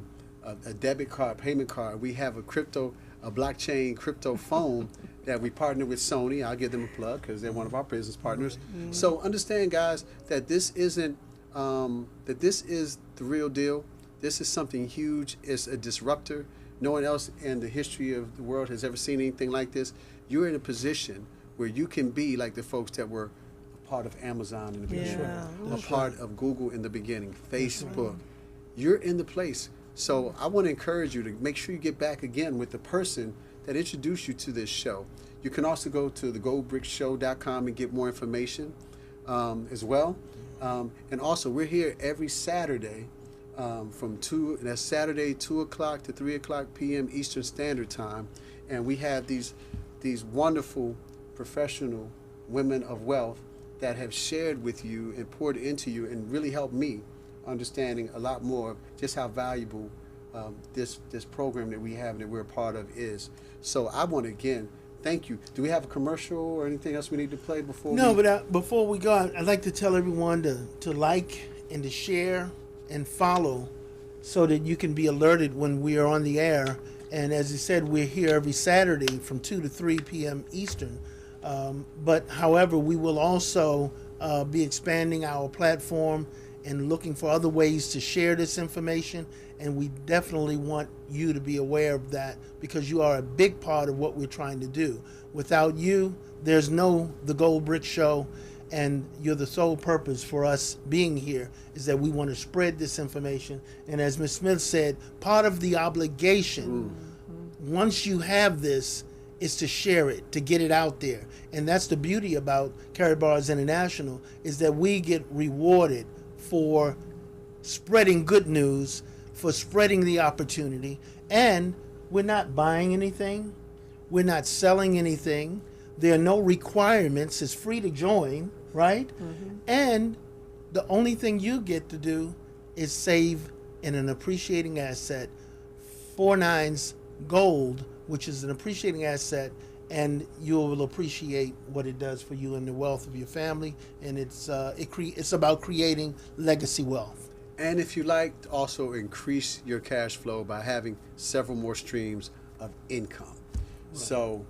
debit card, payment card. We have a blockchain crypto phone that we partner with Sony. I'll give them a plug because they're one of our business partners. So understand, guys, that this isn't this is the real deal. This is something huge. It's a disruptor. No one else in the history of the world has ever seen anything like this. You're in a position where you can be like the folks that were part of Amazon in the beginning, a part of Google in the beginning, Facebook. You're in the place. So I want to encourage you to make sure you get back again with the person that introduced you to this show. You can also go to the GoldBricksShow.com and get more information as well. And also, we're here every Saturday from 2 o'clock to 3 o'clock p.m. Eastern Standard Time. And we have these wonderful professional women of wealth that have shared with you and poured into you and really helped me understanding a lot more of just how valuable this program that we have and that we're a part of is. So I want to again thank you. Do we have a commercial or anything else we need to play before? No, but before we go, I'd like to tell everyone to like and to share and follow so that you can be alerted when we are on the air. And as you said, we're here every Saturday from 2 to 3 p.m. Eastern. But however, we will also be expanding our platform and looking for other ways to share this information. And we definitely want you to be aware of that because you are a big part of what we're trying to do. Without you, there's no The Gold Brick Show. And you're the sole purpose for us being here is that we want to spread this information. And as Ms. Smith said, part of the obligation, once you have this, is to share it, to get it out there. And that's the beauty about Karatbars International is that we get rewarded for spreading good news, for spreading the opportunity. And we're not buying anything. We're not selling anything. There are no requirements. It's free to join, right? And the only thing you get to do is save in an appreciating asset, 49's Gold, which is an appreciating asset, and you will appreciate what it does for you and the wealth of your family. And it's about creating legacy wealth. And if you like, to also increase your cash flow by having several more streams of income. Right. So,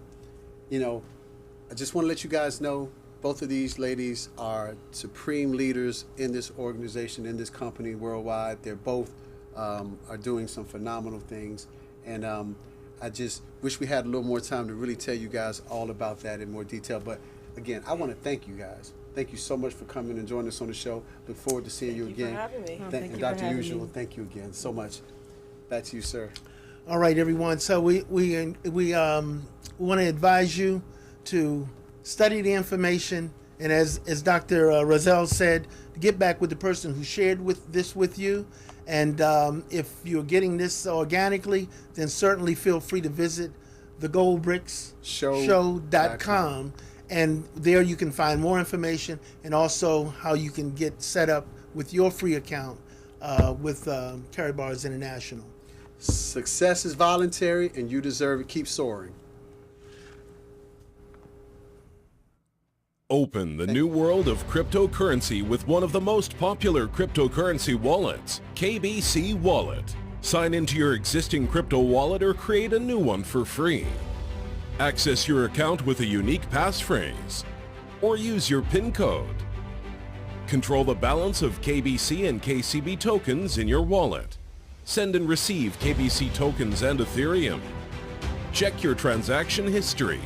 I just want to let you guys know, both of these ladies are supreme leaders in this organization, in this company worldwide. They're both are doing some phenomenal things. And I just wish we had a little more time to really tell you guys all about that in more detail. But again, I want to thank you guys. Thank you so much for coming and joining us on the show. Look forward to seeing you again. Thank you for having me. Thank you Dr. for having Usual, me. thank you again so much. Back to you, sir. All right, everyone. So we want to advise you to study the information, and as Dr. Rozelle said, to get back with the person who shared this with you. And if you're getting this organically, then certainly feel free to visit the GoldBricksShow.com. And there you can find more information and also how you can get set up with your free account with Karatbars International. Success is voluntary, and you deserve it. Keep soaring. Open the new world of cryptocurrency with one of the most popular cryptocurrency wallets, KBC Wallet. Sign into your existing crypto wallet or create a new one for free. Access your account with a unique passphrase or use your PIN code. Control the balance of KBC and KCB tokens in your wallet. Send and receive KBC tokens and Ethereum. Check your transaction history.